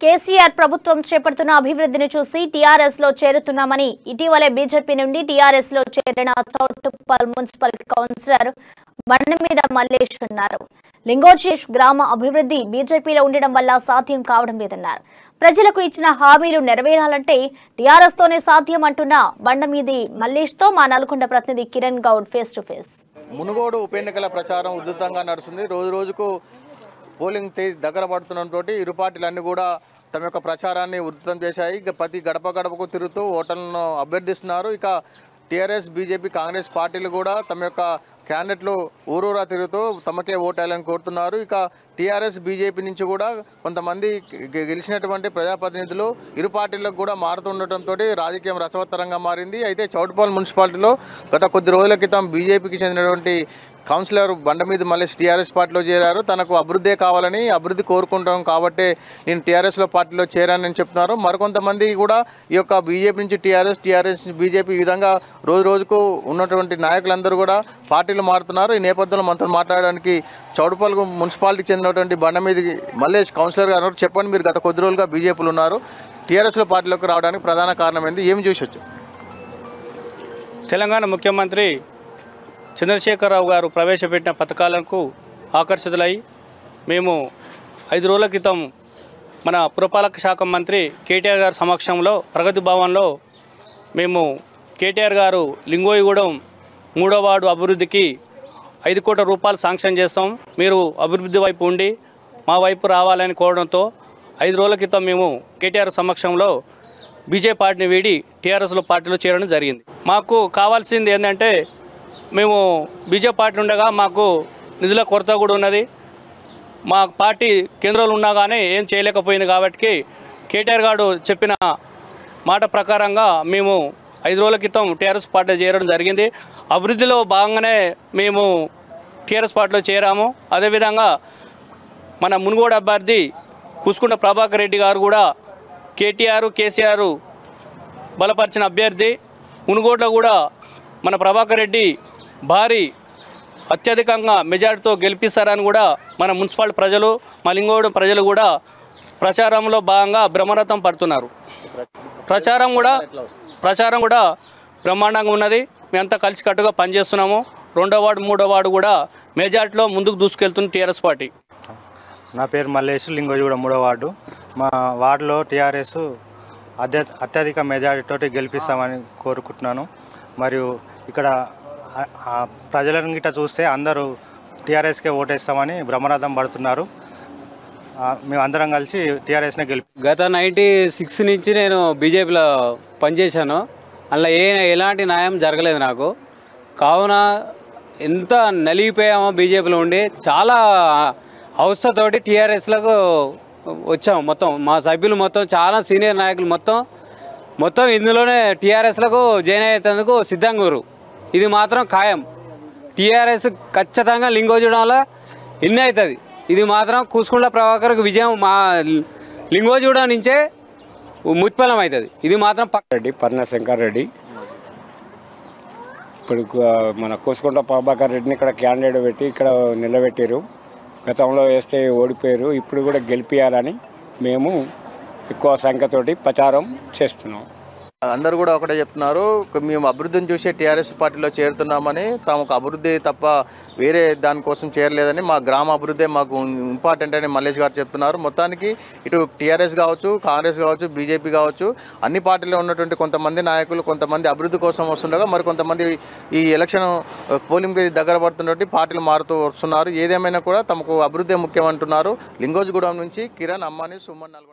కేసీఆర్ ప్రభుత్వం చేపడుతున్న అభివృద్ధిని చూసి టీఆర్ఎస్ లో చేరుతున్నామని ఇటీవలే బీజేపీ నుండి టీఆర్ఎస్ లో చేరిన చౌటుప్పల్ మున్సిపల్ కౌన్సిలర్ బండమీద మల్లేష్ అన్నారు. లింగోజేష్ గ్రామ అభివృద్ధి బీజేపీలో ఉండడం వల్ల సాధ్యం కావడం లేదన్నారు. ప్రజలకు ఇచ్చిన హామీలు నెరవేరాలంటే టీఆర్ఎస్ తోనే సాధ్యం అంటున్న బండమీది మల్లేష్ తో మా నల్గొండ ప్రతినిధి Kiran Goud face to face. Munugode ఉప ఎన్నికల ప్రచారం ఉధృతంగా నడుస్తుంది. రోజు రోజుకు పోలింగ్ తేదీ దగ్గర పడుతుండటంతో ఇరు పార్టీలన్నీ కూడా తమ యొక్క ప్రచారాన్ని ఉధృతం చేశాయి. ప్రతి గడప గడపకు తిరుగుతూ ఓటర్లను అభ్యర్థిస్తున్నారు. ఇక టీఆర్ఎస్, బీజేపీ, కాంగ్రెస్ పార్టీలు కూడా తమ యొక్క క్యాండిడేట్లు ఊరూరా తిరుగుతూ తమకే ఓటేయాలని కోరుతున్నారు. ఇక టీఆర్ఎస్, బీజేపీ నుంచి కూడా కొంతమంది గెలిచినటువంటి ప్రజాప్రతినిధులు ఇరు పార్టీలకు కూడా మారుతుండటంతో రాజకీయం రసవత్తరంగా మారింది. అయితే చౌటుప్పల్ మున్సిపాలిటీలో గత కొద్ది రోజుల క్రితం బీజేపీకి చెందినటువంటి కౌన్సిలర్ బండమీది మల్లేష్ టీఆర్ఎస్ పార్టీలో చేరారు. తనకు అభివృద్ధే కావాలని, అభివృద్ధి కోరుకుంటాం కాబట్టి నేను టీఆర్ఎస్లో పార్టీలో చేరానని చెప్తున్నారు. మరికొంతమంది కూడా ఈ యొక్క బీజేపీ నుంచి టీఆర్ఎస్ నుంచి బీజేపీ ఈ విధంగా రోజు రోజుకు ఉన్నటువంటి నాయకులందరూ కూడా పార్టీలు మారుతున్నారు. ఈ నేపథ్యంలో మనతో మాట్లాడడానికి చౌటుప్పల్ మున్సిపాలిటీకి చెందినటువంటి బండమీది మల్లేష్ కౌన్సిలర్ గారు, చెప్పండి, మీరు గత కొద్ది రోజులుగా బీజేపీలో ఉన్నారు, టీఆర్ఎస్లో పార్టీలోకి రావడానికి ప్రధాన కారణం ఏంది, ఏమి చూసొచ్చు? తెలంగాణ ముఖ్యమంత్రి చంద్రశేఖరరావు గారు ప్రవేశపెట్టిన పథకాలకు ఆకర్షితులై మేము 5 రోజుల క్రితం మన పురపాలక శాఖ మంత్రి కేటీఆర్ గారి సమక్షంలో ప్రగతి భవన్లో మేము కేటీఆర్ గారు లింగోయిగూడెం 3వ వార్డు అభివృద్ధికి 5 కోట్ల రూపాయలు శాంక్షన్ చేస్తాం, మీరు అభివృద్ధి వైపు ఉండి మా వైపు రావాలని కోరడంతో 5 రోజుల క్రితం మేము కేటీఆర్ సమక్షంలో బీజేపీ పార్టీని వీడి టీఆర్ఎస్లో పార్టీలో చేరడం జరిగింది. మాకు కావాల్సింది ఏంటంటే, మేము బీజేపీ పార్టీ ఉండగా మాకు నిధుల కొరత కూడా ఉన్నది. మా పార్టీ కేంద్రంలో ఉన్నా కానీ ఏం చేయలేకపోయింది కాబట్టి కేటీఆర్ గారు చెప్పిన మాట ప్రకారంగా మేము 5 రోజుల క్రితం టీఆర్ఎస్ పార్టీలో చేరడం జరిగింది. అభివృద్ధిలో భాగంగానే మేము టీఆర్ఎస్ పార్టీలో చేరాము. అదేవిధంగా మన మునుగోడు అభ్యర్థి కూసుకుంట ప్రభాకర్ రెడ్డి గారు కూడా కేసీఆర్ బలపరిచిన అభ్యర్థి. మునుగోడులో కూడా మన ప్రభాకర్ రెడ్డి భారీ అత్యధికంగా మెజార్టీతో గెలిపిస్తారని కూడా మన మున్సిపాలిటీ ప్రజలు, మా లింగోగూడెం ప్రజలు కూడా ప్రచారంలో భాగంగా బ్రహ్మరథం పడుతున్నారు. ప్రచారం కూడా బ్రహ్మాండంగా ఉన్నది. మేమంతా కలిసికట్టుగా పనిచేస్తున్నాము. 2వ వార్డు, 3వ వార్డు కూడా మెజార్టీలో ముందుకు దూసుకెళ్తుంది టీఆర్ఎస్ పార్టీ. నా పేరు మల్లేష్, లింగోజిగూడెం 3వ వార్డు. మా వార్డులో టీఆర్ఎస్ అత్యధిక మెజారిటీతో గెలిపిస్తామని కోరుకుంటున్నాను. మరియు ఇక్కడ ప్రజలను గిట్ట చూస్తే అందరూ టీఆర్ఎస్కే ఓటేస్తామని బ్రహ్మరథం పడుతున్నారు. మేము అందరం కలిసి టీఆర్ఎస్నే గత 96 నుంచి నేను బీజేపీలో పనిచేశాను. అలా ఎలాంటి న్యాయం జరగలేదు నాకు. కావున ఎంత నలిగిపోయామో బీజేపీలో ఉండి చాలా అవస్థతోటి టీఆర్ఎస్లకు వచ్చాము. మొత్తం మా సభ్యులు మొత్తం చాలా సీనియర్ నాయకులు మొత్తం ఇందులోనే టీఆర్ఎస్లకు జాయిన్ అయ్యేందుకు సిద్ధంగా ఉన్నారు. ఇది మాత్రం ఖాయం. టీఆర్ఎస్ ఖచ్చితంగా లింగోజిగూడెంలో ఎన్ని అవుతుంది. ఇది మాత్రం కూసుకుంట్ల ప్రభాకర్కి విజయం మా లింగోజిగూడెం నుంచే ముత్పలం అవుతుంది. ఇది మాత్రం రెడ్డి పర్ణ శంకర్ రెడ్డి. ఇప్పుడు మన కూసుకుంట్ల ప్రభాకర్ రెడ్డిని ఇక్కడ క్యాండిడేట్ పెట్టి ఇక్కడ నిలబెట్టారు. గతంలో వేస్తే ఓడిపోయారు. ఇప్పుడు కూడా గెలిపియాలని మేము ఎక్కువ సంఖ్యతోటి ప్రచారం చేస్తున్నాం. అందరూ కూడా ఒకటే చెప్తున్నారు, మేము అభివృద్ధిని చూసే టీఆర్ఎస్ పార్టీలో చేరుతున్నామని, తమకు అభివృద్ధి తప్ప వేరే దానికోసం చేరలేదని, మా గ్రామ అభివృద్ధి మాకు ఇంపార్టెంట్ అని మల్లేష్ గారు చెప్తున్నారు. మొత్తానికి ఇటు టీఆర్ఎస్ కావచ్చు, కాంగ్రెస్ కావచ్చు, బీజేపీ కావచ్చు, అన్ని పార్టీలో ఉన్నటువంటి కొంతమంది నాయకులు కొంతమంది అభివృద్ధి కోసం వస్తుండగా మరి కొంతమంది ఈ ఎలక్షన్ పోలింగ్ దగ్గర పడుతున్నట్టు పార్టీలు మారుతూ వస్తున్నారు. ఏదేమైనా కూడా తమకు అభివృద్ధి ముఖ్యం అంటున్నారు. లింగోజిగూడెం నుంచి కిరణ్, అమ్మాని, సుమన్, నల్గొండ.